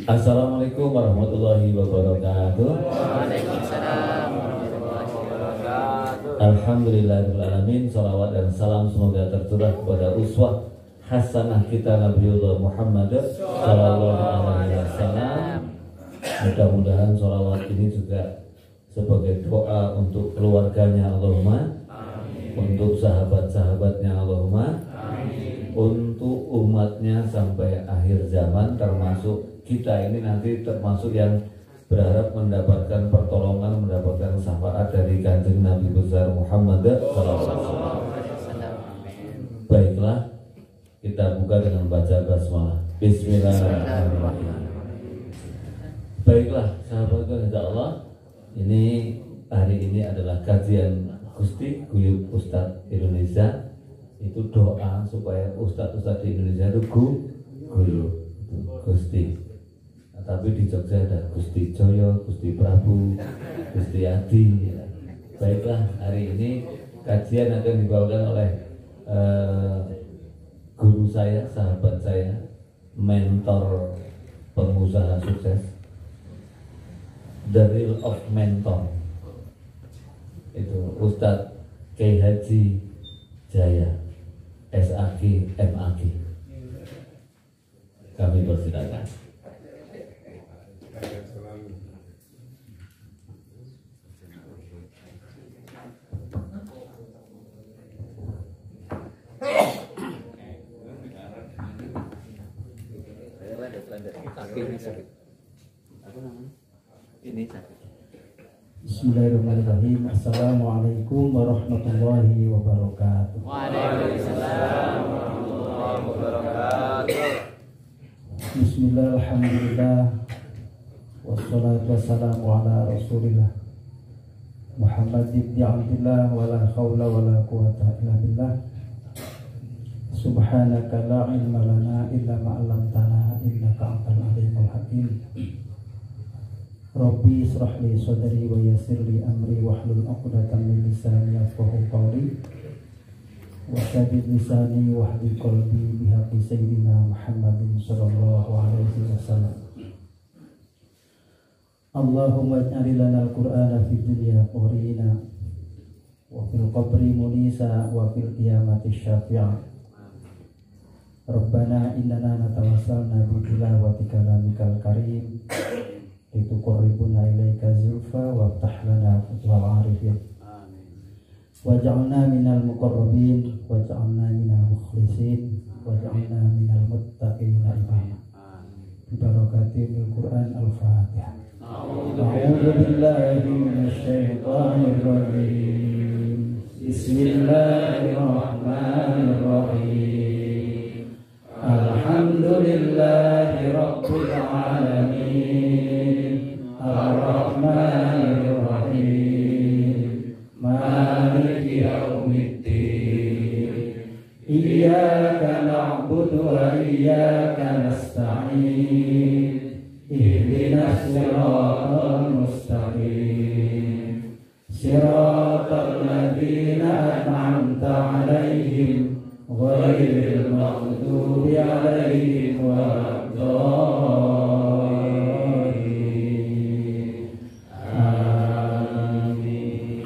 Assalamualaikum warahmatullahi wabarakatuh. Waalaikumsalam warahmatullahi wabarakatuh. Alhamdulillahirrahmanirrahim. Salawat dan salam semoga tercurah kepada uswah hasanah kita Nabiullah Muhammad sallallahu alaihi wasallam. Mudah-mudahan salawat ini juga sebagai doa untuk keluarganya Allahumma, untuk sahabat-sahabatnya Allahumma, untuk umatnya sampai akhir zaman, termasuk kita ini nanti termasuk yang berharap mendapatkan pertolongan, mendapatkan syafaat dari Kanjeng Nabi besar Muhammad sallallahu alaihi wasallam. Baiklah, kita buka dengan baca basmalah. Bismillahirrahmanirrahim. Baiklah, sahabatku insya Allah, ini hari ini adalah kajian Gusti Guyub Ustadz Indonesia. Itu doa supaya ustadz-ustadz di Indonesia itu guyub Gusti. Tapi di Jogja ada Gusti Joyo, Gusti Prabu, Gusti Adi. Baiklah, hari ini kajian akan dibawakan oleh guru saya, sahabat saya, mentor pengusaha sukses, the real of mentor. Itu Ustadz Kiai Haji Jaya SAG MAG. Kami persilakan. Bismillahirrahmanirrahim. Assalamualaikum warahmatullahi wabarakatuh. Waalaikumsalam warahmatullahi wabarakatuh. Bismillah, alhamdulillah, wassalatu wassalamu ala rasulillah Muhammad ibn Abdillah, wala khawla wala quwata illa billah. Subhanaka la ilma lana illa ma'allamtana innaka antal alimul hakim. Rabbi israh li sadri wa yassir li amri wahlul 'uqdatam min lisani yafqahu qawli wa tsabbit lisani wahdi qalbi bihaqqi sayyidina Muhammadin sallallahu alaihi wasallam. Allahumma ij'al lana al-Qur'ana fid dunya qurina wa fil qabri munisa wa fil qiyamati syafi'a. Rabbana innana natawassalna bi tilawati kalamikal karim lituqarribuna ilaika zulfa wa ftah lana futuhal arifin. Waj'alna minal muqarrabin waj'alna minal mukhlisin waj'alna minal muttaqina imama. Bibarakatil Qur'an al-Fatihah. A'udzu billahi minasy syaithanir rajim. Bismillahirrahmanirrahim. Alhamdulillahi rabbil alamin. Ar-Rahmanir Rahim. Maliki yaumiddin. Iyyaka na'budu wa iyyaka nasta'in. Ihdinas siratal mustaqim. Siratal ladzina an'amta 'alaihim ghairil maghdubi 'alaihim waladdallin. Amin.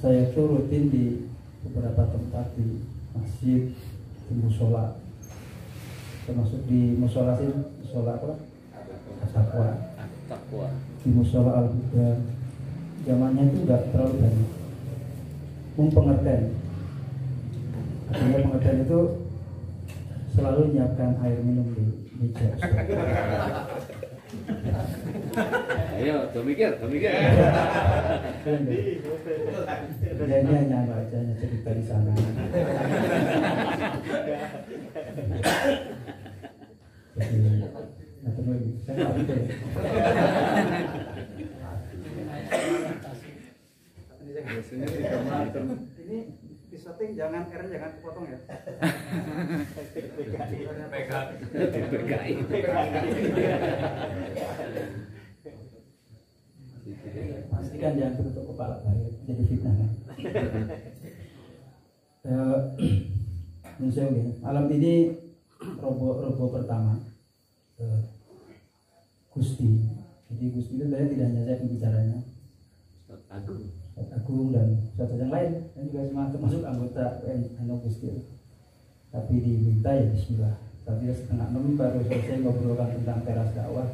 Saya tuh rutin di beberapa tempat di masjid, di musola, termasuk di musola sih, musola apa? Takwa. Di musola Al-Huda. Zamannya itu enggak terlalu banyak. Pengertian. Artinya pengertian itu selalu menyiapkan air minum di meja. Ayo, mikir. Ini hanya cerita di sana. Ini di setting jangan kepotong ya. Pastikan jangan tutup kepala saya, jadi fitnah kan. Malam ini robo pertama Gusti. Jadi Gusti itu sebenarnya tidak hanya saya pembicaranya, Ustaz Agung dan Ustaz yang lain, dan juga semua termasuk anggota Gusti. Tapi diminta ya Bismillah. Tadi 5:30 baru selesai ngobrolkan tentang teras dakwah,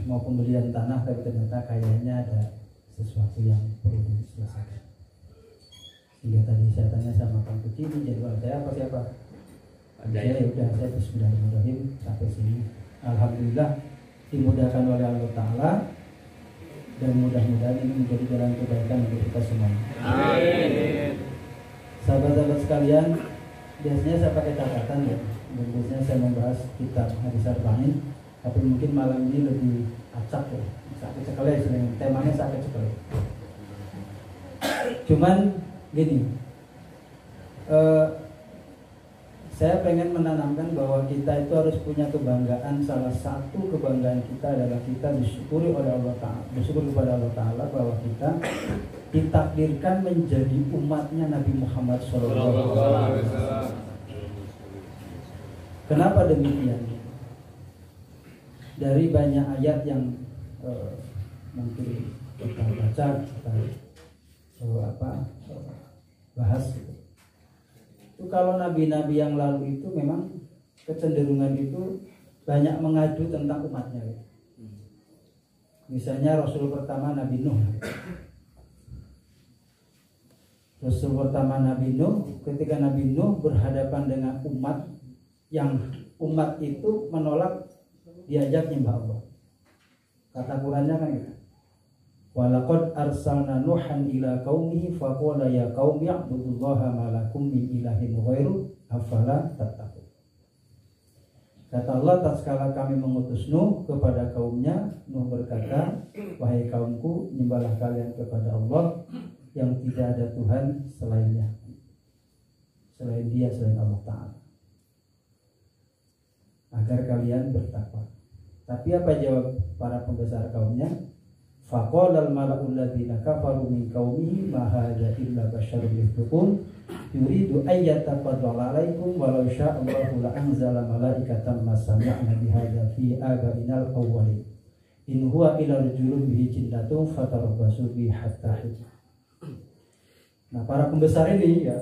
mau pembelian tanah, tapi ternyata kayaknya ada sesuatu yang perlu diselesaikan. Sehingga tadi saya tanya sama Kang Puji, ini jadwal saya apa siapa? Ya udah, saya Bismillahirrahmanirrahim sampai sini. Alhamdulillah dimudahkan oleh Allah Ta'ala, dan mudah-mudahan ini menjadi jalan kebaikan untuk kita semua. Amin. Sahabat-sahabat sekalian, biasanya saya pakai catatan ya, dan biasanya saya membahas kitab Hadis Arba'in, tapi mungkin malam ini lebih acak ya, sakit sekali, temanya sakit sekali. Cuman gini, saya pengen menanamkan bahwa kita itu harus punya kebanggaan. Salah satu kebanggaan kita adalah kita disyukuri oleh Allah Ta'ala, bersyukur kepada Allah Ta'ala bahwa kita ditakdirkan menjadi umatnya Nabi Muhammad SAW. Kenapa demikian? Dari banyak ayat yang mungkin kita baca, kita bahas gitu. Itu kalau nabi-nabi yang lalu itu memang kecenderungan itu banyak mengadu tentang umatnya. Misalnya Rasul pertama Nabi Nuh. Rasul pertama Nabi Nuh, ketika Nabi Nuh berhadapan dengan umat yang umat itu menolak diajak nyembah Allah. Kata Qurannya kan gitu. Walaqad arsalna Nuhan ila qaumihi faqala ya qaumi ibudullaha ma lakum min ilahin ghairu afala tattaqun. Kata Allah, tatkala kami mengutus Nuh kepada kaumnya, Nuh berkata, wahai kaumku, nyembahlah kalian kepada Allah yang tidak ada Tuhan selainnya, selain Dia, selain Allah Ta'ala, agar kalian bertakwa. Tapi apa jawab para pembesar kaumnya? Faqala al-mala'u alladziina kafaru min qaumihi ma hadza illa basyarun mithlukum yuridu an yatafaddala 'alaikum walau syaa'a Allahu la anzala malaikatan ma sami'na bihadza fi aba'inal awwalin in huwa illa rajulun bihi jinnatun fatarabbasu bi hatta hin. Nah, para pembesar ini ya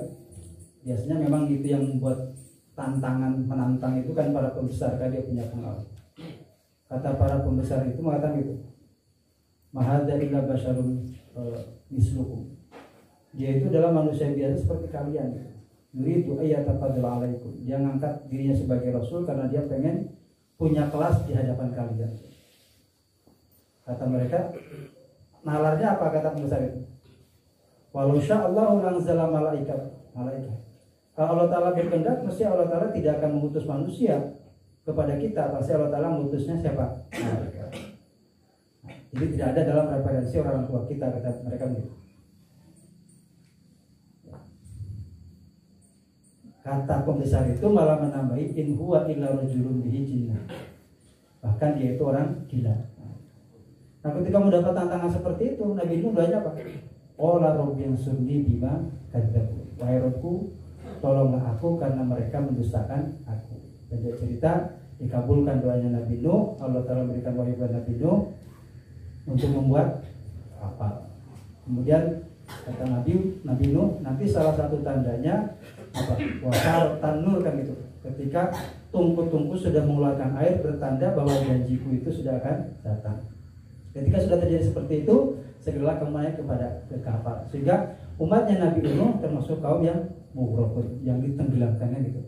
biasanya memang itu yang membuat tantangan, menantang itu kan para pembesar, kan dia punya pengalaman. Kata para pembesar itu mengatakan gitu, mahadza illa basyarun mislukum. Dia itu adalah manusia biasa seperti kalian. Yuridu ayyatafaddala 'alaikum. Dia ngangkat dirinya sebagai rasul karena dia pengen punya kelas di hadapan kalian. Kata mereka, nalarnya apa kata pembesar itu? Walau sya'allahu lanzala malaikat. Kalau Allah Ta'ala berkehendak, mesti Allah Ta'ala tidak akan mengutus manusia kepada kita, pasti Allah Ta'ala mengutusnya siapa? Malaikat. Jadi tidak ada dalam referensi orang tua kita, kata mereka begitu. Kata pembesar itu malah menambahi in huwa illa rajulun bihi jinnah. Bahkan dia itu orang gila. Nah, ketika mendapat tantangan seperti itu, Nabi Nuh bertanya apa? Qala rabbi ansurni bima kadzabu. Wahai Rabbku, tolonglah aku karena mereka mendustakan aku. Dan dia cerita, dikabulkan doanya Nabi Nuh, Allah Ta'ala memberikan wahyu kepada Nabi Nuh untuk membuat kapal. Kemudian kata Nabi Nuh, nanti salah satu tandanya apa? Wasar tanur kan gitu. Ketika tungku-tungku sudah mengeluarkan air, bertanda bahwa janjiku itu sudah akan datang. Ketika sudah terjadi seperti itu, segeralah kembali ke kapal. Sehingga umatnya Nabi Nuh termasuk kaum yang mughraqun, yang ditenggelamkannya gitu.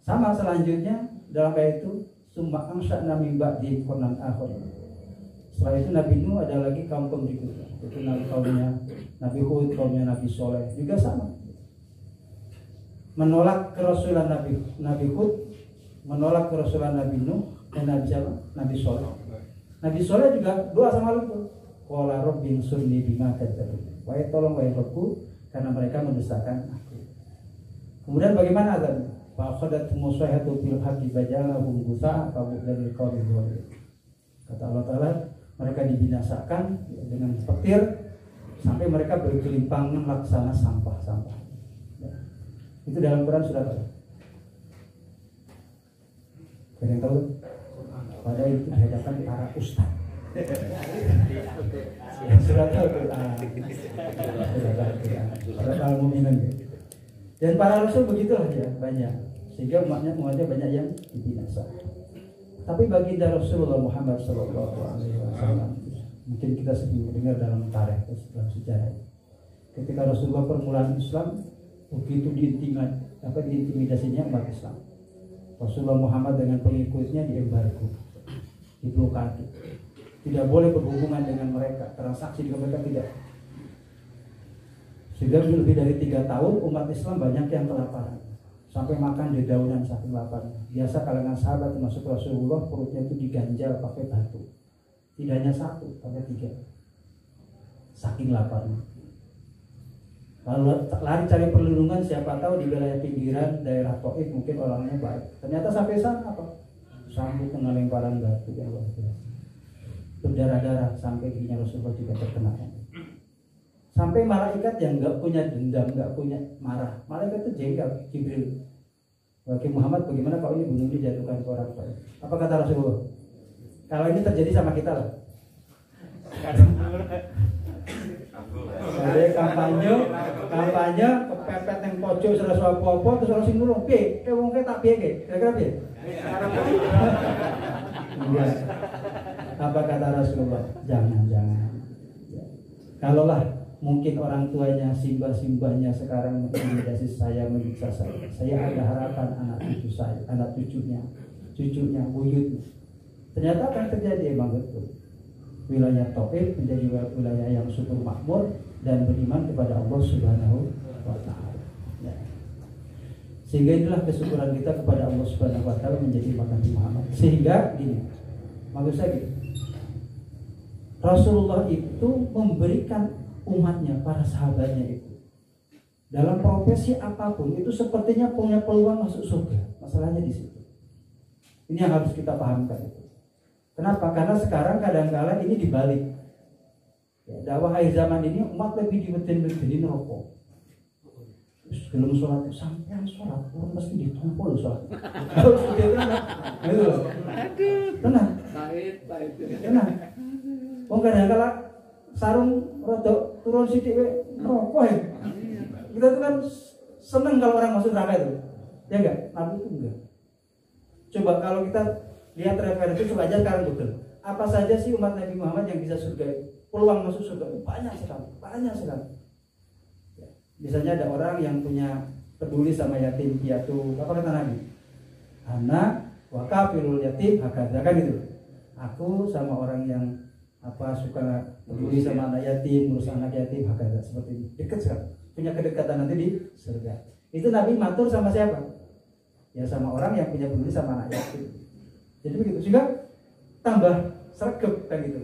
Sama selanjutnya dalam ayat itu, summa ansha'na min ba'di qarnan akhar. Setelah itu Nabi Nuh ada lagi kaum berikutnya. Itu kaumnya Nabi Hud, kaumnya Nabi Soleh juga sama. Menolak kerasulan Nabi Hud, menolak kerasulan Nabi Nuh dan Nabi Soleh. Nabi Soleh juga doa sama Allah. Qala rabbi ansurni bima kadzdzabun. Wahai tolong wahai Rabbku karena mereka mendustakan aku. Kemudian bagaimana azabnya? Fa akhadhat musayhatu bil haqqi bajalahum gusa fa budal qawl zalim. Kata Allah Ta'ala, mereka dibinasakan dengan petir sampai mereka bergelimpangan laksana sampah-sampah. Itu dalam Quran surat apa? Ada yang tahu? Padahal itu di hadapan para ustaz. Surat Al-Quran. Surat Al-Mu'minun. Dan para rasul begitulah ya, banyak. Sehingga umatnya banyak yang dibinasa. Tapi baginda Rasulullah Muhammad SAW, mungkin kita sering mendengar dalam tarikh, dalam sejarah. Ketika Rasulullah permulaan Islam, begitu diintimidasinya umat Islam. Rasulullah Muhammad dengan pengikutnya diembargo, diblokade. Tidak boleh berhubungan dengan mereka, transaksi dengan mereka tidak. Sudah lebih dari 3 tahun umat Islam banyak yang kelaparan, sampai makan dedaunan saking laparnya. Biasa kalangan sahabat termasuk Rasulullah perutnya itu diganjal pakai batu. Tidak hanya 1, tapi 3. Saking laparnya. Lalu lari cari perlindungan, siapa tahu di wilayah pinggiran daerah Taif mungkin orangnya baik. Ternyata sampai sana apa? Sambut dengan lemparan batu yang luar biasa. Berdarah-darah sampai giginya Rasulullah juga terkena. Sampai malaikat yang nggak punya dendam, nggak punya marah, malaikat itu jengkel. Jibril, Wahai Muhammad, bagaimana kalau ini bunuh dijatuhkan ke orang lain? Apa kata Rasulullah? Kalau ini terjadi sama kita lah. Ada kampanye kepepet yang pojok salah apa-apa terus orang sing nulung, piye? Wong tak piye? Kira-kira piye? Apa kata Rasulullah? Jangan. Kalaulah mungkin orang tuanya, simbah-simbahnya sekarang mengintimidasi saya, menyiksa saya ada harapan anak cucunya, buyutnya. Ternyata akan terjadi, emang betul. Wilayah Taif menjadi wilayah yang subur makmur dan beriman kepada Allah Subhanahu wa Ta'ala. Ya. Sehingga itulah kesyukuran kita kepada Allah Subhanahu wa Ta'ala menjadi umat Nabi Muhammad. Sehingga gini, maksud saya gini, Rasulullah itu memberikan umatnya, para sahabatnya itu dalam profesi apapun itu sepertinya punya peluang masuk surga. Masalahnya di situ. Ini yang harus kita pahamkan itu. Kenapa? Karena sekarang kadang-kala ini dibalik. Ya, dakwah akhir zaman ini umat lebih diweden-wedeni neraka. Sebelum sholat sampai sholat, orang mesti ditumpul sholat. Harus seperti itu, gitu loh. Tenang. Tenang. Oh kadang-kala sarung rodok turun sidik rokok ya. Kita tuh kan seneng kalau orang masuk neraka itu. Ya enggak? Nabi itu enggak. Coba kalau kita lihat referensi, coba aja sekarang Google. Apa saja sih umat Nabi Muhammad yang bisa surga? Peluang masuk surga banyak sekali. Ya. Misalnya ada orang yang punya peduli sama yatim piatu. Apa kata Nabi? Ana wa kafirul yatim hakadha, kan gitu. Aku sama orang yang suka peduli sama anak yatim, ngurus anak yatim, hakadha, seperti ini. Dekat sekali. Punya kedekatan nanti di surga. Itu Nabi matur sama siapa? Ya sama orang yang punya peduli sama anak yatim. Jadi begitu, sehingga tambah sregep kan gitu.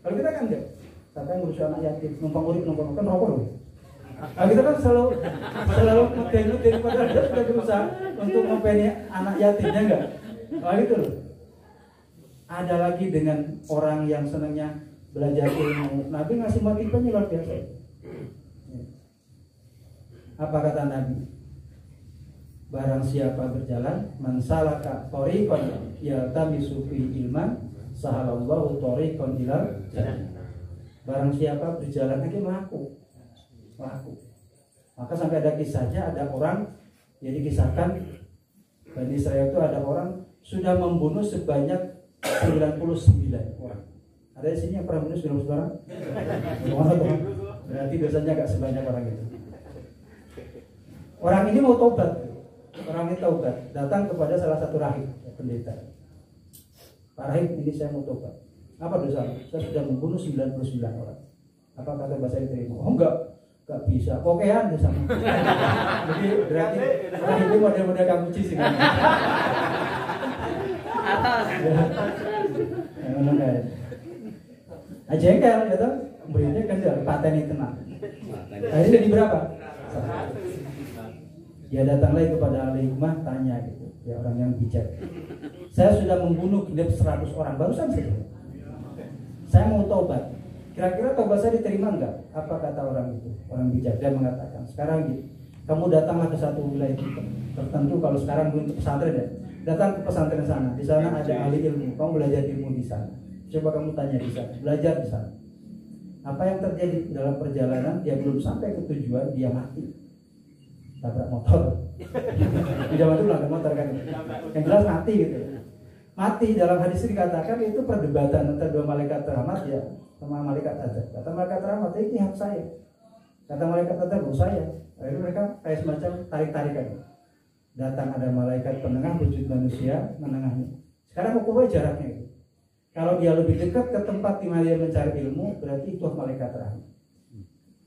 Kalau kita kan enggak, sampai ngurus anak yatim, numpang kan rokok loh. Nah, kita kan selalu ngeden padahal dia sudah berusaha untuk ngopeni anak yatimnya enggak. Nah gitu loh. Ada lagi dengan orang yang senangnya belajar ilmu. Nabi ngasih motivasinya luar biasa. Apa kata Nabi? Barang siapa berjalan, man salaka thoriqan yaltamisu fi ilman, sahalallahu thoriqan ilal jannah. Barang siapa berjalan lagi melaku. Maka sampai ada kisahnya, ada orang yang dikisahkan Bani Israel itu ada orang sudah membunuh sebanyak 99 orang. Ada di sini yang pernah membunuh 99 orang? Berarti dosanya agak sebanyak orang itu. Orang ini mau tobat. Orang ini taubat, datang kepada salah satu rahib, pendeta. Pak rahib, ini saya mau tobat. Apa dosa? Saya sudah membunuh 99 orang. Apa kata bahasa diterima? Oh enggak bisa. Kokean dosa. Jadi berarti rahib itu model-model kamu sih kan. Atas. Jengkel gitu. Muridnya kan dia pateni tenang. Akhirnya jadi berapa? Dia datang lagi kepada ahli hikmah, tanya gitu, ya orang yang bijak. Saya sudah membunuh genap 100 orang barusan saja. Saya mau taubat. Kira-kira taubat saya diterima enggak? Apa kata orang itu? Orang bijak. Dia mengatakan, sekarang gitu, Kamu datanglah ke satu wilayah tertentu, kalau sekarang mungkin ke pesantren ya, datang ke pesantren sana. Di sana ada ahli ilmu, kamu belajar ilmu di sana. Coba kamu tanya di sana, belajar di sana. Apa yang terjadi dalam perjalanan? Dia belum sampai ke tujuan, dia mati. Tabrak motor. Di zaman itu tabrak motor kan. Yang jelas mati gitu. Mati dalam hadis dikatakan itu perdebatan antara dua malaikat rahmat ya sama malaikat azab. Kata malaikat rahmat, ini hak saya. Kata malaikat azab, saya. Akhirnya mereka kayak semacam tarik-tarikan. Datang ada malaikat penengah wujud manusia menengahnya. Sekarang ukur jaraknya itu. Kalau dia lebih dekat ke tempat di mana dia mencari ilmu, berarti itu malaikat rahmat.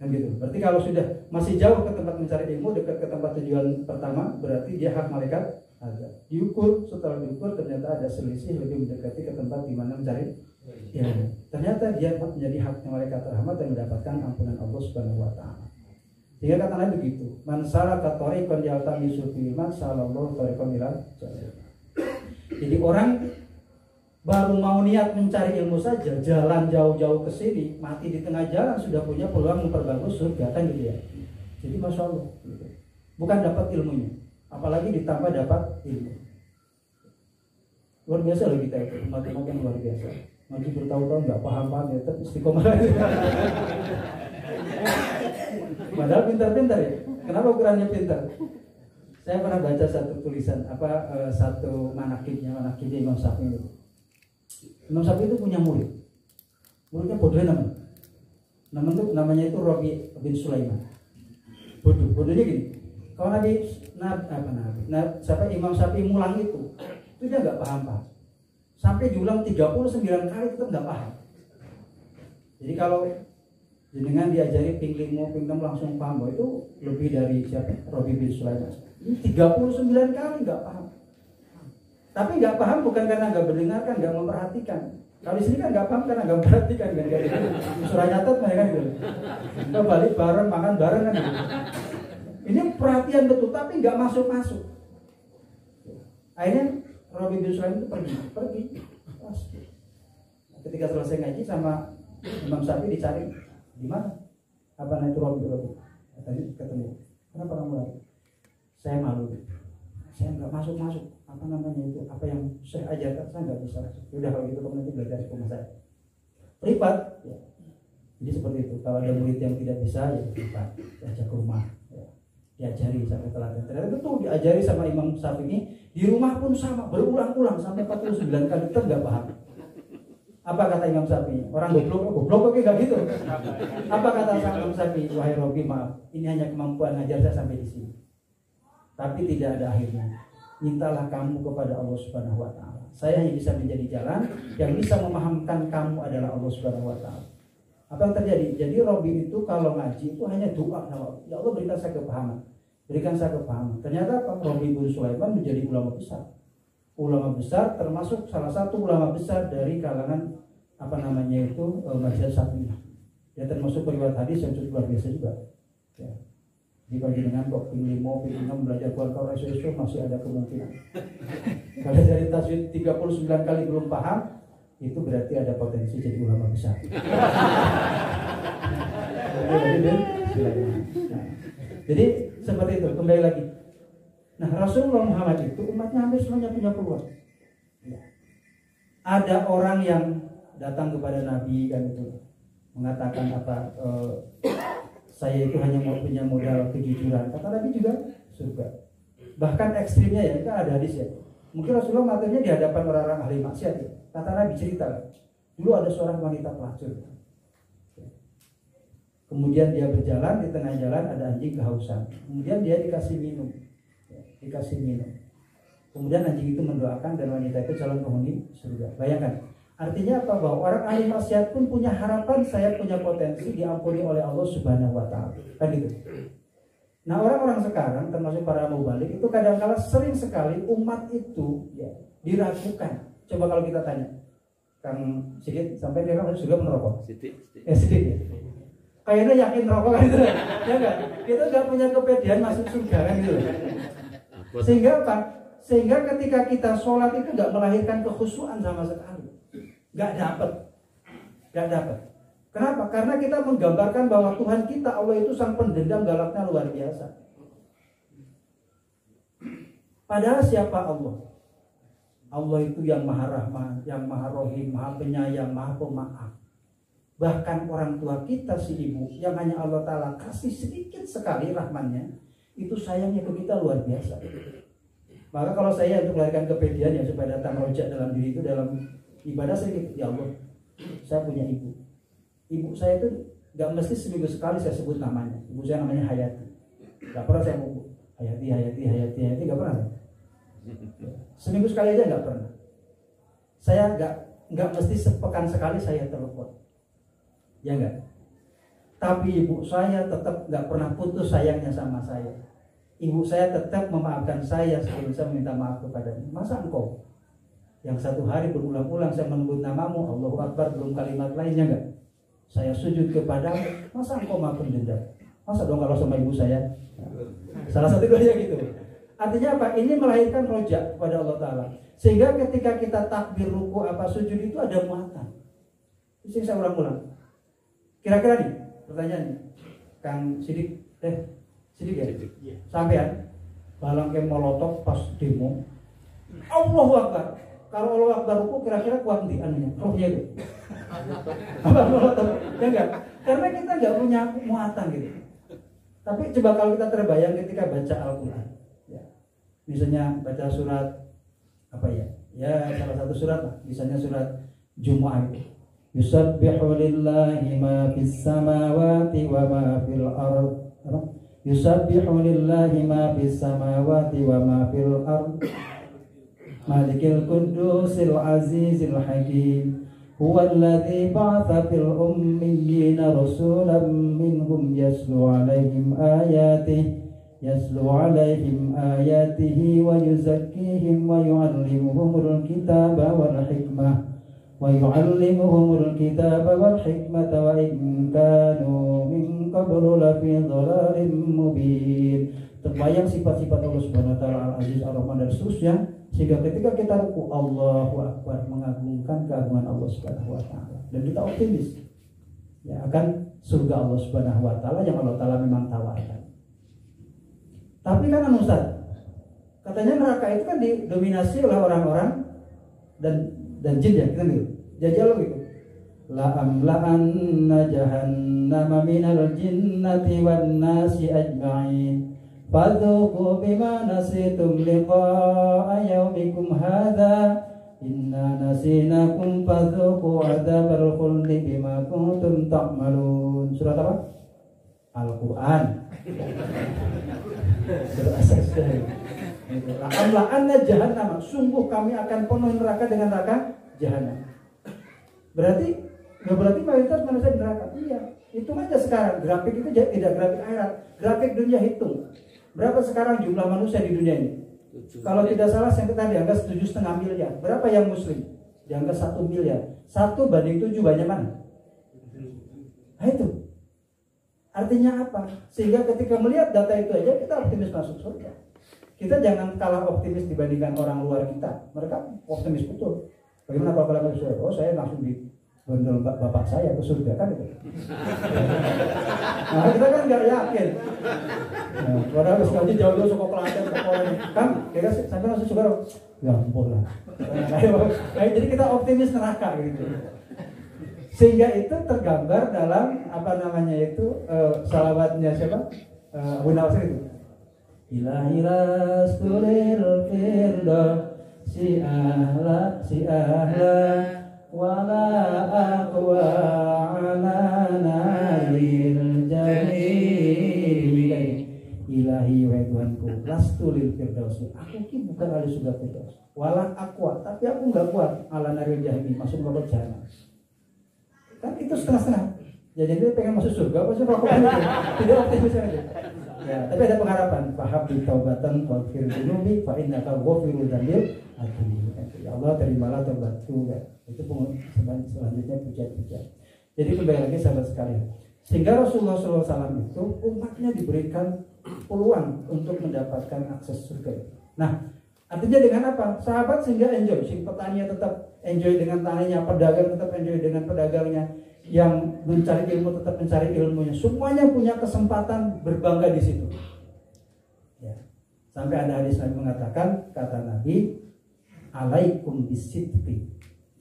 Kan gitu. Berarti kalau sudah masih jauh ke tempat mencari ilmu, dekat ke tempat tujuan pertama, berarti dia hak malaikat azab. Diukur, setelah diukur ternyata ada selisih lebih mendekati ke tempat di mana mencari ilmu. Ternyata dia menjadi haknya malaikat rahmat dan mendapatkan ampunan Allah Subhanahu wa taala. Sehingga kata Nabi begitu, man salaka thariqan yaltamisu fihi man salallahu thariqan ilal jannah. Jadi orang baru mau niat mencari ilmu saja, jalan jauh-jauh ke sini, mati di tengah jalan sudah punya peluang memperbagus surga, kan gitu ya. Jadi masya Allah, gitu. Bukan dapat ilmunya, apalagi ditambah dapat ilmu. Luar biasa loh kita itu, umat-umat yang luar biasa. Nanti bertahun-tahun nggak paham-paham ya, tapi istiqomah. Padahal pintar-pintar ya. Kenapa ukurannya pintar? Saya pernah baca satu tulisan, satu manakibnya Imam Syafi'i itu. Imam Syafi'i itu punya murid. Muridnya bodohnya namanya itu Rabi bin Sulaiman. Bodohnya gini. Kalau Imam Syafi'i mulang itu dia nggak paham. Sampai diulang 39 kali tetap nggak paham. Jadi kalau dengan diajari ping 5, ping 6 langsung paham, bahwa itu lebih dari siapa? Rabi bin Sulaiman. Ini 39 kali nggak paham. Tapi nggak paham bukan karena nggak mendengarkan, nggak memperhatikan. Kalau di sini kan nggak paham karena nggak memperhatikan kan, surah nyatet mereka gitu. Kita balik bareng, makan bareng kan. Gitu. Ini perhatian betul, tapi nggak masuk. Akhirnya Rabi bin Sulaiman itu pergi. Ketika selesai ngaji sama Imam Syafi'i dicari di mana? Apa itu Rabi? Tadi ketemu. Kenapa kamu lari? Saya malu. Saya nggak masuk. Apa namanya itu? Apa yang saya ajarkan saya nggak bisa. Udah kalau gitu kamu nanti belajar di rumah saya. Privat. Ya. Jadi seperti itu. Kalau ada murid yang tidak bisa, ya privat. Diajak ke rumah. Ya. Diajari sampai teladan. Ternyata betul diajari sama Imam Syafi'i. Di rumah pun sama, berulang-ulang sampai 49 kali tetap nggak paham. Apa kata Imam Syafi'i? Orang goblok oke nggak gitu. Apa kata Imam Syafi'i? Wahai Robi, maaf, ini hanya kemampuan ngajar saya sampai di sini. Tapi tidak ada akhirnya. Mintalah kamu kepada Allah Subhanahu wa taala. Saya hanya bisa menjadi jalan yang bisa memahamkan kamu adalah Allah Subhanahu wa taala. Apa yang terjadi? Jadi Robi itu kalau ngaji itu hanya doa sama Allah. Ya Allah berikan saya kepahaman. Ternyata Pak Robi bin Sulaiman menjadi ulama besar. Ulama besar termasuk salah satu ulama besar dari kalangan Majelis Syafi'iyah. Dia termasuk periwayat hadis yang cukup luar biasa juga. Ya. Dibagi dengan kok ping 5, ping 6 belajar Quran isu masih ada kemungkinan. Kalau dari tajwid 39 kali belum paham, itu berarti ada potensi jadi ulama besar. Jadi seperti itu, kembali lagi. Nah, Rasulullah Muhammad itu umatnya hampir semuanya punya peluang. Ya. Ada orang yang datang kepada Nabi kan itu mengatakan saya itu hanya mau punya modal kejujuran. Kata Nabi juga surga. Bahkan ekstrimnya ya, kan ada hadis ya. Mungkin Rasulullah matanya di hadapan orang-orang ahli maksiat ya. Kata Nabi cerita, dulu ada seorang wanita pelacur. Kemudian dia berjalan, di tengah jalan ada anjing kehausan. Kemudian dia dikasih minum. Kemudian anjing itu mendoakan dan wanita itu calon penghuni surga. Bayangkan, artinya apa? Bahwa orang ahli maksiat pun punya harapan, saya punya potensi diampuni oleh Allah Subhanahu wa taala. Kan gitu. Nah, orang-orang sekarang termasuk para mubalik itu kadang-kala sering sekali umat itu ya diragukan. Coba kalau kita tanya, Kang Sigit sampai dia kan juga merokok. Sigit ya. Kayaknya yakin rokok kan itu. Ya enggak? Kita enggak punya kepedean masuk surga kan gitu. Sehingga apa? Sehingga ketika kita sholat itu enggak melahirkan kekhusyuan sama sekali. Enggak dapat. Kenapa? Karena kita menggambarkan bahwa Tuhan kita Allah itu sang pendendam galaknya luar biasa. Padahal siapa Allah? Allah itu yang Maha Rahman, yang Maha Rohim, Maha Penyayang, Maha Pemaaf. Bahkan orang tua kita si ibu yang hanya Allah Ta'ala kasih sedikit sekali rahmannya, itu sayangnya ke kita luar biasa. Maka kalau saya untuk melahirkan kepedian ya supaya datang rojak dalam diri itu dalam ibadah saya gitu, ya Allah, saya punya ibu. Ibu saya itu gak mesti seminggu sekali saya sebut namanya. Ibu saya namanya Hayati. Gak pernah saya ngomong Hayati, gak pernah. Seminggu sekali aja gak pernah. Saya gak mesti sepekan sekali saya telepon. Ya enggak? Tapi ibu saya tetap gak pernah putus sayangnya sama saya. Ibu saya tetap memaafkan saya sebelum saya meminta maaf kepadanya. Masa engkau yang satu hari berulang-ulang saya menyebut namamu, Allahu Akbar, belum kalimat lainnya enggak? Saya sujud kepadamu, masa engkau maha pendendam? Masa dong kalau sama ibu saya? Salah satu doanya gitu. Artinya apa? Ini melahirkan rojak kepada Allah Ta'ala. Sehingga ketika kita takbir, ruku, apa sujud itu ada muatan. Ini saya ulang-ulang. Kira-kira nih, pertanyaannya, Kang Sidik ya? Sampean balang ke molotov pas demo, Allahu Akbar. Kalau Allahu Akbar ruku kira-kira kuat di anunya, rohnya itu. Apa molotov? Ya enggak? Karena kita enggak punya muatan gitu. Tapi coba kalau kita terbayang ketika baca Al-Quran, ya. Misalnya baca surat apa ya? Ya salah satu surat lah, misalnya surat Jumu'ah itu. Yusabbihu lillahi ma fis samawati wa ma fil ardh. Yusabbihu lillahi ma fis samawati wa ma fil ardh. Malikil qudusil azizil hakim. Huwa alladhi ba'atha fil ummiyina rasulan minhum yaslu alaihim ayatihi wa yuzakkihim wa yu'allimuhumul kitaba wal hikmah wa in kanu min qablu lafi dhalalin mubin. Terbayang sifat-sifat Allah Subhanahu wa taala Al-Aziz, Ar-Rahman dan seterusnya, sehingga ketika kita ruku Allahu Akbar, mengagungkan keagungan Allah Subhanahu wa taala, dan kita optimis ya akan surga Allah Subhanahu wa taala yang Allah taala memang tawarkan. Tapi kan Ustaz, katanya neraka itu kan didominasi oleh orang-orang dan jin ya, kita gitu. Jajal gitu. La amla'anna jahannama minal jinnati wan nasi ajma'in. Fadhuqu bima nasitum liqa'a yaumikum hadha inna nasinakum fadhuqu adzabal khuldi bima kuntum ta'malun. Surat apa? Al-Quran. La'anna jahannam, sungguh kami akan penuh neraka dengan neraka jahannam. Berarti mayoritas manusia di neraka. Iya, hitung aja sekarang. Grafik itu tidak grafik akhirat, grafik dunia hitung. Berapa sekarang jumlah manusia di dunia ini? Kalau tidak salah yang kita dianggap 7,5 miliar. Berapa yang muslim? Dianggap 1 miliar. 1 banding 7 banyak mana? Nah itu. Artinya apa? Sehingga ketika melihat data itu aja kita optimis masuk surga. Kita jangan kalah optimis dibandingkan orang luar kita. Mereka optimis betul. Bagaimana kalau kalian surga? Oh, saya langsung di bondol bapak saya ke surga kan itu. Nah, kita kan nggak yakin. Nah, padahal sekali jauh-jauh suka pelatihan kan, kira sampai langsung surga. Ya ampun lah. Nah, jadi kita optimis neraka gitu. Sehingga itu tergambar dalam apa namanya itu salawatnya siapa? Abu Nawas itu. Ilahi rasulil firdaus si ahla wala aqwa ala naril jahim. Ilahi wa Tuhanku, lastulil firdaus, aku ki bukan ahli surga firdaus, wala aqwa, tapi aku enggak kuat ala naril jahim, masuk neraka jahanam. Kan itu setengah-setengah. Ya, jadi dia pengen masuk surga, pasti rokok tidak optimis aja. Ya, tapi ada pengharapan. Fahab bi taubatan waghfir dzunubi fa innaka ghafurur rahim. Ya Allah, terimalah taubatku ya. Itu selanjutnya pujian-pujian. Jadi kembali lagi sahabat sekalian. Sehingga Rasulullah SAW itu umatnya diberikan peluang untuk mendapatkan akses surga. Nah, artinya dengan apa? Sahabat sehingga enjoy. Si petani tetap enjoy dengan taninya, pedagang tetap enjoy dengan pedagangnya, yang mencari ilmu tetap mencari ilmunya. Semuanya punya kesempatan berbangga di situ. Ya. Sampai ada hadis Nabi mengatakan, kata Nabi, alaikum bisidqi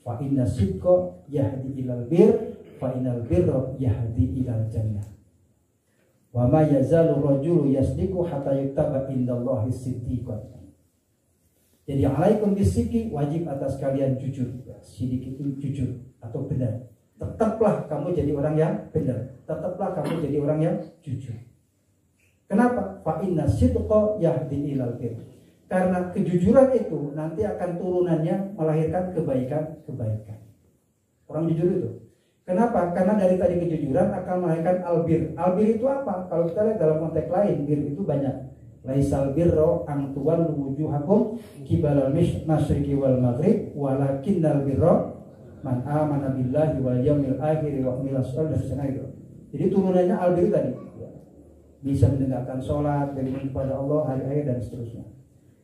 fa inna sidqa yahdi ilal bir fa innal birra yahdi ilal jannah. Wa ma yazalu rajulu yasdiqu hatta yuktaba indallahi siddiqan. Jadi alaikum bisidqi, wajib atas kalian jujur. Siddiq itu jujur atau benar. Tetaplah kamu jadi orang yang benar. Tetaplah kamu jadi orang yang jujur. Kenapa? Fa inna sidqa yahdi ilal bir. Karena kejujuran itu nanti akan turunannya melahirkan kebaikan. Orang jujur itu. Kenapa? Karena dari tadi kejujuran akan melahirkan albir. Albir itu apa? Kalau kita lihat dalam konteks lain, bir itu banyak. Laisal birra an tuwallu wujuhakum qibalal masyriqi wal maghrib walakinnal birra man amana billahi wal yawmil akhir wa amila shalih dan itu. Jadi turunannya albir tadi. Bisa mendengarkan sholat, beriman kepada Allah, hari akhir dan seterusnya.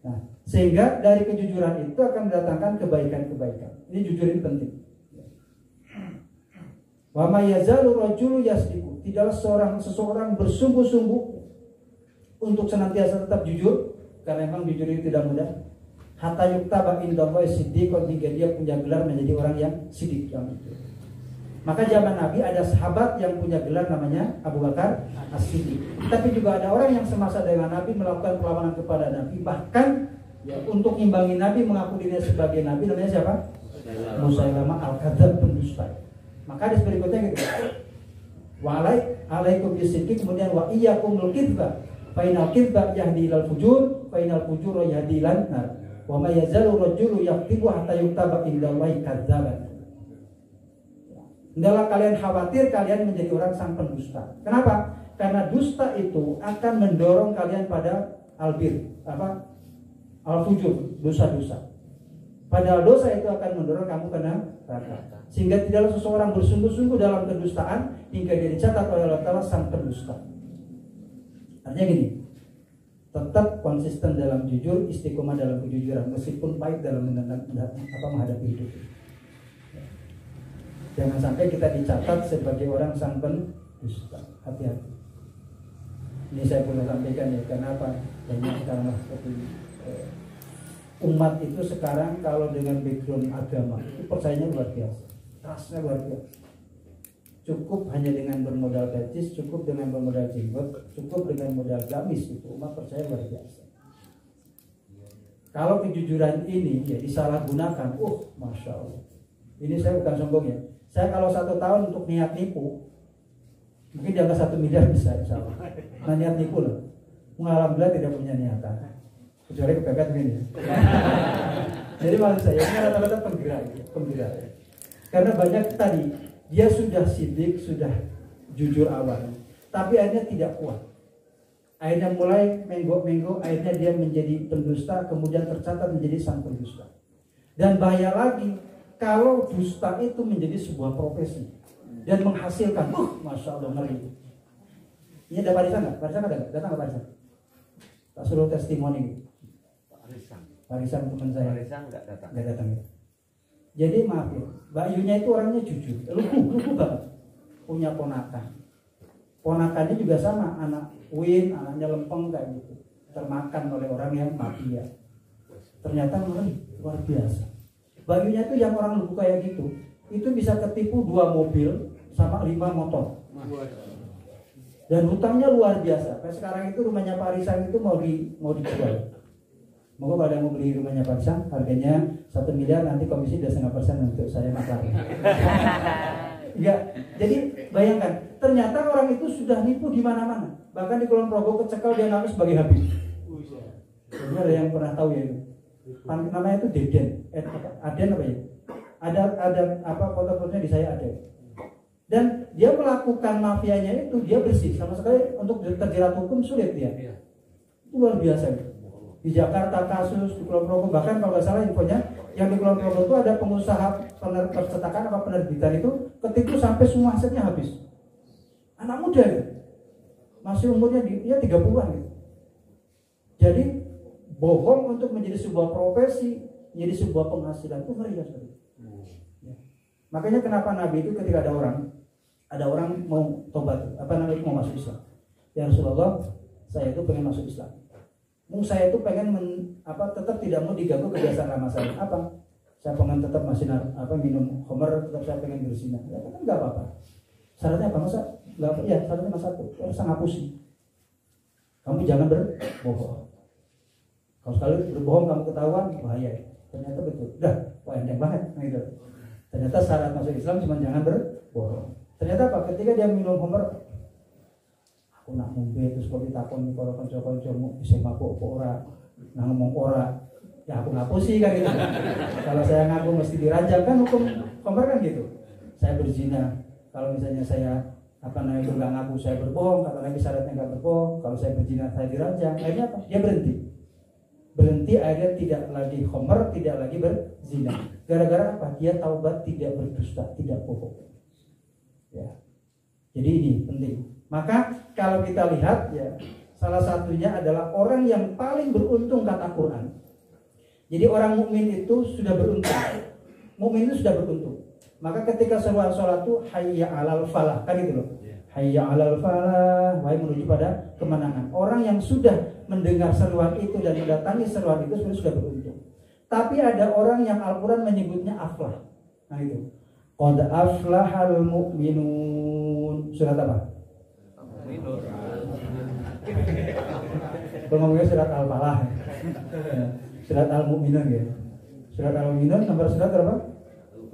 Nah, sehingga dari kejujuran itu akan mendatangkan kebaikan-kebaikan. Ini jujur ini penting. Wa may yazalu rajulu yasdiqu. Tidaklah seseorang bersungguh-sungguh untuk senantiasa tetap jujur, karena memang jujur itu tidak mudah. Hatta yuktaba indallahi siddiqan, hingga dia punya gelar menjadi orang yang siddiq, yang jujur. Maka zaman Nabi ada sahabat yang punya gelar namanya Abu Bakar As-Siddiq. Tapi juga ada orang yang semasa dengan Nabi melakukan perlawanan kepada Nabi. Bahkan ya, untuk imbangi Nabi, mengaku dirinya sebagai Nabi, namanya siapa? Musailamah Al-Kadzdzab, pendusta. Maka hadis berikutnya gitu. Wa alaikum bisidqi, kemudian wa iyyakumul kadzba. Fa inal kadzba yahdi ilal fujur, fa inal fujura yahdi ilan nar. Wa may yazalu rajulu yaktibu hatta yuktaba indallahi kadzaban. Hendaklah kalian khawatir kalian menjadi orang sang pendusta. Kenapa? Karena dusta itu akan mendorong kalian pada albir, al-fujur, dosa-dosa. Padahal dosa itu akan mendorong kamu ke neraka. Sehingga tidaklah seseorang bersungguh-sungguh dalam kedustaan hingga dia dicatat oleh Allah Ta'ala sang pendusta. Artinya gini, tetap konsisten dalam jujur, istiqomah dalam kejujuran, meskipun pahit dalam menghadapi hidup. Jangan sampai kita dicatat sebagai orang sang pendusta. Hati-hati. Ini saya perlu sampaikan ya, kenapa banyak sekarang seperti umat itu sekarang kalau dengan background agama itu percayanya luar biasa, trustnya luar biasa. Cukup hanya dengan bermodal betis, cukup dengan bermodal jenggot, cukup dengan modal gamis, itu umat percaya luar biasa. Kalau kejujuran ini ya disalahgunakan, masya Allah. Ini saya bukan sombong ya. Saya kalau 1 tahun untuk niat nipu, mungkin di angka 1 miliar bisa, insya Allah. Nah, niat nipu loh. Alhamdulillah tidak punya niatan. Kecuali kepepet begini ya. Jadi maksud saya ini rata-rata penggerak. Karena banyak tadi dia sudah sidik, sudah jujur awal, tapi akhirnya tidak kuat. Akhirnya mulai menggok-menggok, akhirnya dia menjadi pendusta, kemudian tercatat menjadi sang pendusta. Dan bahaya lagi, kalau dusta itu menjadi sebuah profesi dan menghasilkan, masya Allah, ngeri. Ini ada barisan nggak? Barisan ada nggak? Datang nggak barisan? Tak suruh testimoni. Barisan teman saya. Barisan nggak datang. Nggak datang ya. Jadi maaf ya, Mbak Yunya itu orangnya jujur, lugu banget, punya ponakan. Ponakannya juga sama, anak Win, anaknya lempeng kayak gitu, termakan oleh orang yang mafia. Ternyata luar biasa. Baginya itu yang orang lugu kayak gitu, itu bisa ketipu 2 mobil sama 5 motor. Dan hutangnya luar biasa. Kayak sekarang itu rumahnya Pak Risan itu mau dijual. Moga pada mau beli rumahnya Pak Risan, harganya 1 miliar, nanti komisi 2,5% untuk saya maklar. Enggak. Jadi bayangkan, ternyata orang itu sudah nipu di mana-mana. Bahkan di Kulon Progo kecekal dia nangis sebagai Habib. Benar, ada yang pernah tahu ya itu. Namanya itu Deden, Aden apa ya? Ada foto-fotonya di saya ada. Dan dia melakukan mafianya itu dia bersih, sama sekali untuk terjerat hukum sulit dia. Itu luar biasa. Di Jakarta kasus, di Kulon Progo, bahkan kalau nggak salah infonya, yang di Kulon Progo itu ada pengusaha percetakan apa penerbitan itu ketipu sampai semua asetnya habis. Anak muda ya, masih umurnya dia 30-an gitu. Jadi bohong untuk menjadi sebuah profesi, menjadi sebuah penghasilan itu ngeri sekali. Ya. Makanya kenapa Nabi itu ketika ada orang mau tobat, mau masuk Islam. Ya Rasulullah, saya itu pengen masuk Islam. Saya itu pengen tetap tidak mau diganggu kebiasaan lama saya. Apa? Saya pengen tetap masih minum khamr, tetap saya pengen berzina. Ya kan nggak apa-apa. Syaratnya apa? Masa nggak apa? Ya syaratnya cuma satu. Harus ngapusi. Kamu jangan berbohong. Kalau sekali berbohong kamu ketahuan bahaya. Ternyata betul. Udah, wah endeng banget gitu. Ternyata syarat masuk Islam cuma jangan berbohong. Ternyata apa? Ketika dia minum khamr, aku nak ngombe terus kok ditakon nih kalau kanca-kancamu bisa mabuk apa ora, nah ngomong ora, ya aku ngapusi kan gitu. Kalau saya ngaku mesti diranjang kan hukum khamr kan gitu. Saya berzina, kalau misalnya saya itu nggak ngaku saya berbohong, kata Nabi syaratnya nggak berbohong. Kalau saya berzina saya diranjang, akhirnya apa? Dia berhenti akhirnya tidak lagi khamr, tidak lagi berzina. Gara-gara apa? Dia taubat, tidak berdusta, tidak bohong. Ya, jadi ini penting. Maka kalau kita lihat ya, salah satunya adalah orang yang paling beruntung kata Quran. Jadi orang mukmin itu sudah beruntung. Mukmin itu sudah beruntung. Maka ketika seruan sholat itu hayya 'alal falah, kan gitu loh. Hayya 'alal falah, wahai menuju pada kemenangan. Orang yang sudah mendengar seruan itu dan mendatangi seruan itu sebenarnya sudah beruntung. Tapi ada orang yang Al-Quran menyebutnya aflah. Nah itu. Qad aflahal mu'minun. Surat apa? Kalau ngomongnya surat Al-Falah, surat Al-Mu'minun ya. Surat Al-Mu'minun nomor surat berapa?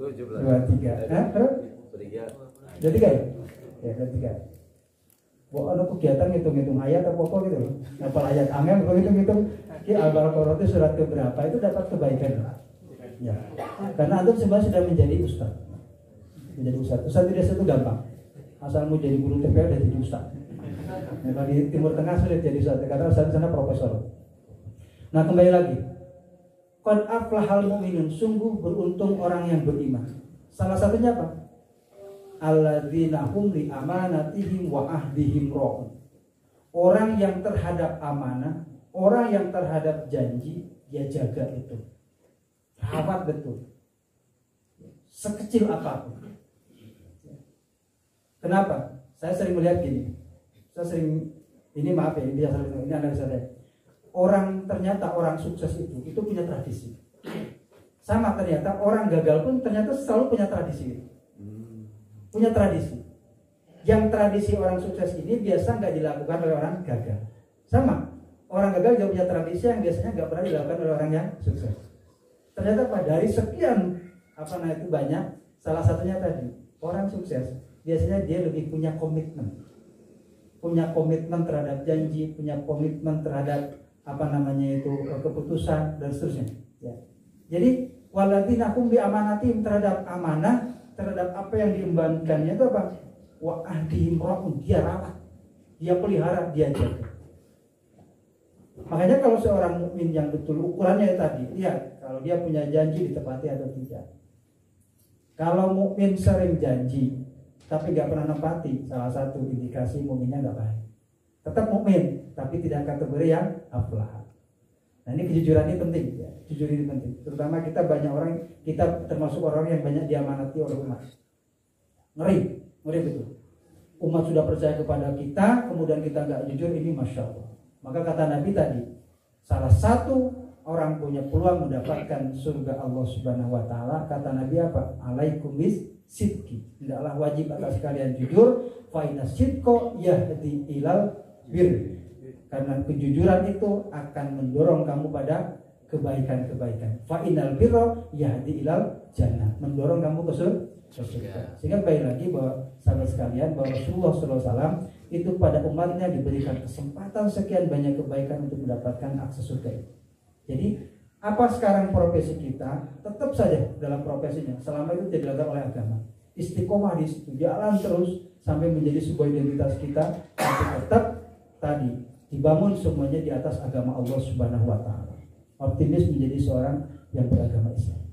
23. Berapa? 23 ya? Ya 23. Ada kegiatan ngitung-ngitung ayat apa gitu loh. Ngapal ayat angel kalau hitung-hitung ki Al-Baqarah itu surat keberapa itu dapat kebaikan. Ya. Karena antum sebenarnya sudah menjadi ustaz. Menjadi ustaz. Ustaz itu gampang. Asal mau jadi guru TPA udah jadi ustaz. Nah, di Timur Tengah sulit jadi ustaz karena ustaz sana profesor. Nah, kembali lagi. Qad aflahal mu'minun, sungguh beruntung orang yang beriman. Salah satunya apa? Alladzina hum li amanatihim wa ahdihim ra'un. Orang yang terhadap amanah, orang yang terhadap janji, dia jaga itu. Rawat betul. Sekecil apapun. Kenapa? Saya sering melihat gini. Ini biasa ini analisa saya. Ternyata orang sukses itu punya tradisi. Sama ternyata orang gagal pun ternyata selalu punya tradisi. Punya tradisi. Yang tradisi orang sukses ini biasa nggak dilakukan oleh orang gagal. Sama. Orang gagal juga punya tradisi yang biasanya nggak pernah dilakukan oleh orang yang sukses. Ternyata dari sekian banyak, salah satunya tadi orang sukses biasanya dia lebih punya komitmen terhadap janji, punya komitmen terhadap keputusan dan seterusnya. Ya. Jadi walladzina hum bi amanatim, terhadap amanah, terhadap apa yang diembankannya itu apa? Wa ahdihim ra'un, dia rawat, dia pelihara, dia jaga. Makanya kalau seorang mukmin yang betul ukurannya tadi, lihat kalau dia punya janji ditepati atau tidak. Kalau mukmin sering janji tapi nggak pernah nempati, salah satu indikasi mukminnya nggak baik. Tetap mukmin, tapi tidak kategori yang aflah. Nah ini kejujuran ini penting, ya. Jujur ini penting. Terutama kita termasuk orang yang banyak diamanati oleh umat. Ngeri betul. Umat sudah percaya kepada kita, kemudian kita nggak jujur, ini masya Allah. Maka kata Nabi tadi, salah satu orang punya peluang mendapatkan surga Allah Subhanahu Wa Taala. Kata Nabi apa? Alaikum bis sidqi, hendaklah wajib atas kalian jujur. Fa inna sidqa yahdi ilal bir, karena kejujuran itu akan mendorong kamu pada kebaikan-kebaikan. Fa innal birra yahdi ilal jannah, mendorong kamu ke surga. Sehingga baik lagi bahwa sahabat sekalian, bahwa Rasulullah SAW itu pada umatnya diberikan kesempatan sekian banyak kebaikan untuk mendapatkan akses surga. Jadi apa sekarang profesi kita, tetap saja dalam profesinya selama itu tidak dilakukan oleh agama, istiqomah di situ, jalan terus sampai menjadi sebuah identitas kita, tapi tetap tadi dibangun semuanya di atas agama Allah Subhanahu Wa Taala. Optimis menjadi seorang yang beragama Islam.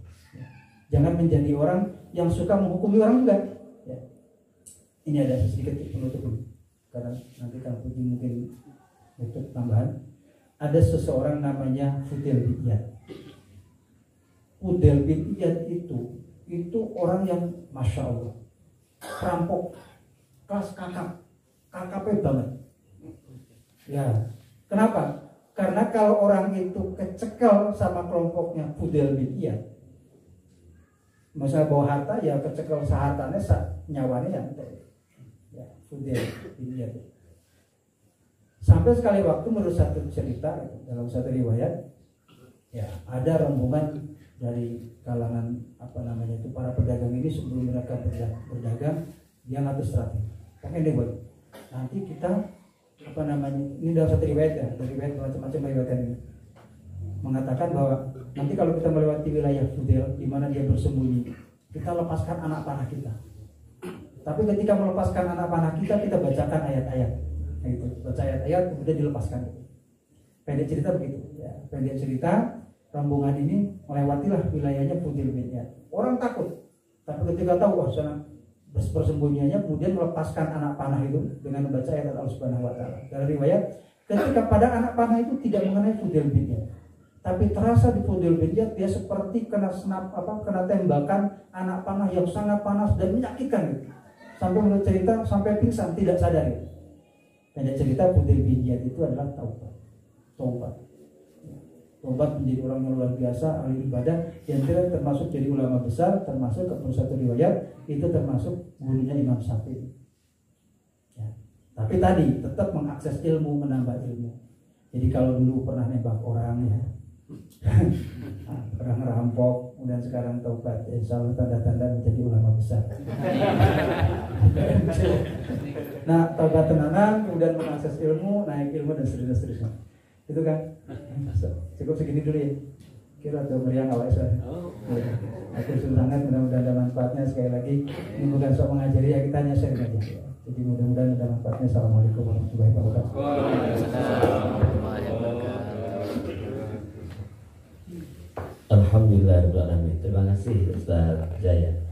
Jangan menjadi orang yang suka menghukumi orang enggak. Ya. Ini ada sedikit penutup dulu, karena nanti Kang Puji mungkin untuk tambahan. Ada seseorang namanya Fudail bin Iyad. Fudail bin Iyad itu orang yang masya Allah, perampok, kelas kakap banget. Ya, kenapa? Karena kalau orang itu kecekel sama kelompoknya Fudel bin Iyad, misalnya bawa harta ya kecekel sehartanya nyawanya ya Fudel bin Iyad. Sampai sekali waktu menurut satu cerita dalam satu riwayat, ya ada rombongan dari kalangan para pedagang ini sebelum mereka berdagang dia ngatur strategi. Pakai deh boy. Nanti kita ini dalam satu riwayat ya, dari riwayat macam-macam riwayat ini mengatakan bahwa nanti kalau kita melewati wilayah Fudel di mana dia bersembunyi, kita lepaskan anak panah kita. Tapi ketika melepaskan anak panah kita bacakan ayat-ayat. Nah, itu baca ayat-ayat kemudian dilepaskan. Pendek cerita begitu. Ya, pendek cerita rombongan ini melewatilah wilayahnya Fudel bin Iyad. Orang takut, tapi ketika tahu sana bersembunyiannya kemudian melepaskan anak panah itu dengan membaca ayat Allah Subhanahu wa taala. Dalam riwayat ketika pada anak panah itu tidak mengenai Fudel bin Iyad, tapi terasa di Fudel bin Iyad dia seperti kena tembakan anak panah yang sangat panas dan menyakitkan gitu. Sampai menurut cerita sampai pingsan tidak sadar gitu. Pendek cerita Fudel bin Iyad itu adalah taubat menjadi orang yang luar biasa, ahli ibadah, yang termasuk jadi ulama besar, termasuk menurut satu riwayat itu termasuk gurunya Imam Syafi'i. Ya. Tapi tadi tetap mengakses ilmu, menambah ilmu. Jadi kalau dulu pernah nembak orang ya, pernah ngerampok, kemudian sekarang taubat, insya Allah tanda-tanda menjadi ulama besar. Nah, taubat tenanan, kemudian mengakses ilmu, naik ilmu dan seterusnya. Itu kan cukup segini dulu ya. Kira ada meriang awal saya. Aku sangat mudah-mudahan ada manfaatnya. Sekali lagi ini bukan soal mengajari ya, kita hanya share aja. Jadi mudah-mudahan ada manfaatnya. Assalamualaikum warahmatullahi wabarakatuh. Alhamdulillah. Terima kasih Ustaz Jaya.